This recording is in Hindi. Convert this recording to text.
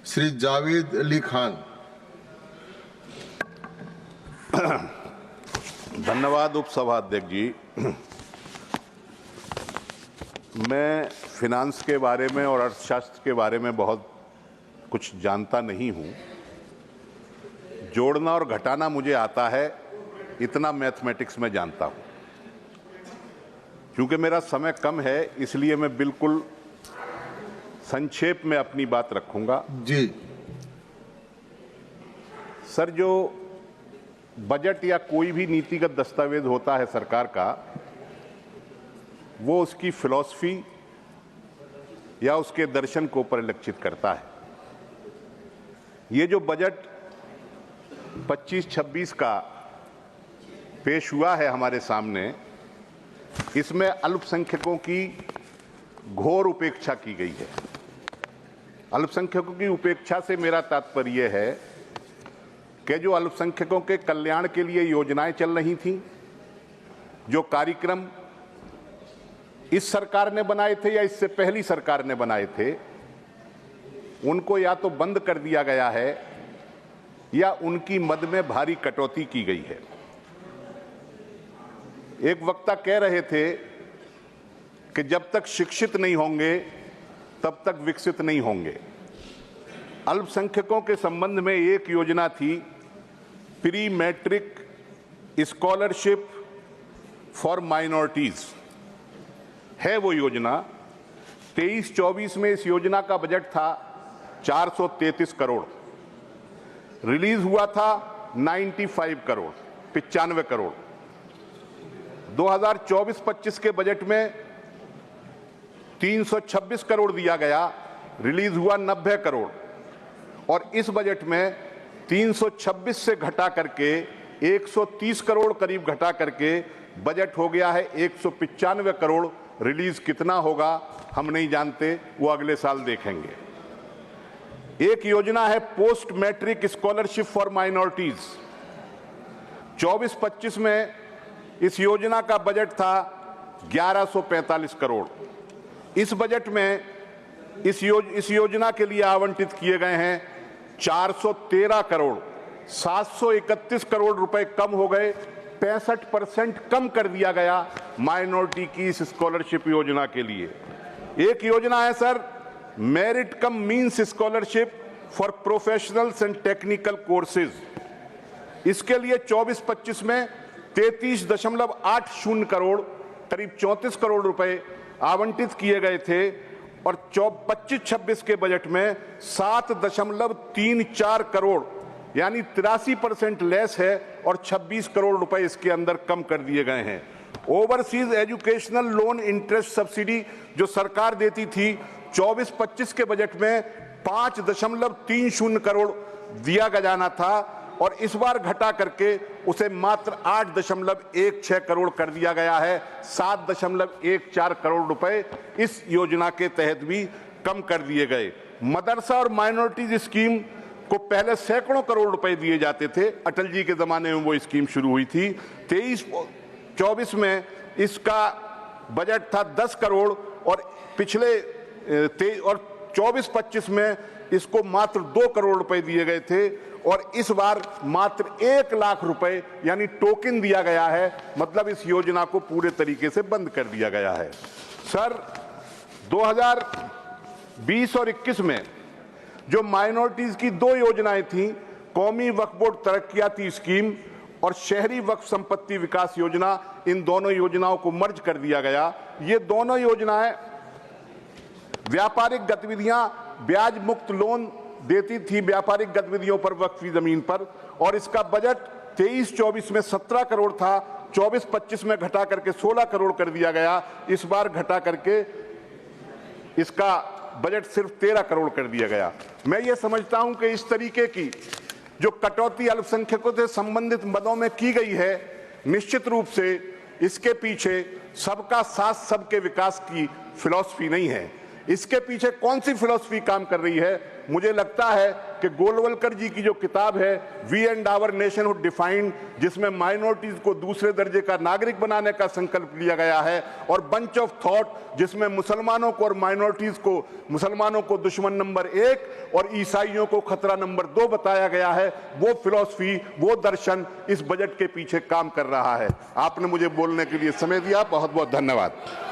श्री जावेद अली खान। धन्यवाद उपसभाध्यक्ष जी। मैं फिनांस के बारे में और अर्थशास्त्र के बारे में बहुत कुछ जानता नहीं हूं। जोड़ना और घटाना मुझे आता है, इतना मैथमेटिक्स में जानता हूं। क्योंकि मेरा समय कम है, इसलिए मैं बिल्कुल संक्षेप में अपनी बात रखूंगा। जी सर, जो बजट या कोई भी नीतिगत दस्तावेज होता है सरकार का, वो उसकी फिलॉसफी या उसके दर्शन को परिलक्षित करता है। ये जो बजट 25-26 का पेश हुआ है हमारे सामने, इसमें अल्पसंख्यकों की घोर उपेक्षा की गई है। अल्पसंख्यकों की उपेक्षा से मेरा तात्पर्य है कि जो अल्पसंख्यकों के कल्याण के लिए योजनाएं चल रही थीं, जो कार्यक्रम इस सरकार ने बनाए थे या इससे पहली सरकार ने बनाए थे, उनको या तो बंद कर दिया गया है या उनकी मद में भारी कटौती की गई है। एक वक्ता कह रहे थे कि जब तक शिक्षित नहीं होंगे तब तक विकसित नहीं होंगे। अल्पसंख्यकों के संबंध में एक योजना थी, pre matric scholarship for minorities है वो योजना। 23-24 में इस योजना का बजट था 433 करोड़, रिलीज हुआ था 95 करोड़, 95 करोड़। 2024-25 के बजट में 326 करोड़ दिया गया, रिलीज हुआ 90 करोड़। और इस बजट में 326 से घटा करके 130 करोड़ करीब घटा करके बजट हो गया है 195 करोड़। रिलीज कितना होगा हम नहीं जानते, वो अगले साल देखेंगे। एक योजना है post matric scholarship for minorities. 24-25 में इस योजना का बजट था 1145 करोड़। इस बजट में इस योजना के लिए आवंटित किए गए हैं 413 करोड़। 731 करोड़ रुपए कम हो गए, 65% कम कर दिया गया माइनॉरिटी की इस स्कॉलरशिप योजना के लिए। एक योजना है sir, merit come means scholarship for professionals and technical courses. इसके लिए 24-25 में 33.80 करोड़, करीब 34 करोड़ रुपए आवंटित किए गए थे। और 25-26 के बजट में 7.34 करोड़ यानी 83% लेस है और 26 करोड़ रुपए इसके अंदर कम कर दिए गए हैं। Overseas educational loan interest subsidy जो सरकार देती थी, 24-25 के बजट में 5.30 करोड़ दिया जाना था और इस बार घटा करके उसे मात्र 8.16 करोड़ कर दिया गया है। 7.14 करोड़ रुपए इस योजना के तहत भी कम कर दिए गए। मदरसा और माइनॉरिटीज स्कीम को पहले सैकड़ों करोड़ रुपए दिए जाते थे, अटल जी के जमाने में वो स्कीम शुरू हुई थी। 23-24 में इसका बजट था 10 करोड़ और पिछले 24-25 में इसको मात्र 2 करोड़ रुपए दिए गए थे और इस बार मात्र 1 लाख रुपए यानी टोकन दिया गया है। मतलब इस योजना को पूरे तरीके से बंद कर दिया गया है। सर, 2020 और 21 में जो माइनॉरिटीज की 2 योजनाएं थीं, कौमी वक्फ बोर्ड तरक्कियाती स्कीम और शहरी वक्फ संपत्ति विकास योजना, इन दोनों योजनाओं को मर्ज कर दिया गया। ये दोनों योजनाएं व्यापारिक गतिविधियां ब्याज मुक्त लोन देती थी व्यापारिक गतिविधियों पर वक्फी जमीन पर, और इसका बजट 23-24 में 17 करोड़ था, 24-25 में घटा करके 16 करोड़ कर दिया गया। इस बार घटा करके इसका बजट सिर्फ 13 करोड़ कर दिया गया। मैं ये समझता हूं कि इस तरीके की जो कटौती अल्पसंख्यकों से संबंधित मदों में की गई है, निश्चित रूप से इसके पीछे सबका साथ सबके विकास की फिलॉसफी नहीं है। इसके पीछे कौन सी फिलॉसफी काम कर रही है? मुझे लगता है कि गोलवलकर जी की जो किताब है we and our nationhood defined, जिसमें माइनॉरिटीज को दूसरे दर्जे का नागरिक बनाने का संकल्प लिया गया है, और बंच ऑफ थॉट जिसमें मुसलमानों को और माइनॉरिटीज को, मुसलमानों को दुश्मन नंबर 1 और ईसाइयों को खतरा नंबर 2 बताया गया है, वो फिलॉसफी, वो दर्शन इस बजट के पीछे काम कर रहा है। आपने मुझे बोलने के लिए समय दिया, बहुत बहुत धन्यवाद।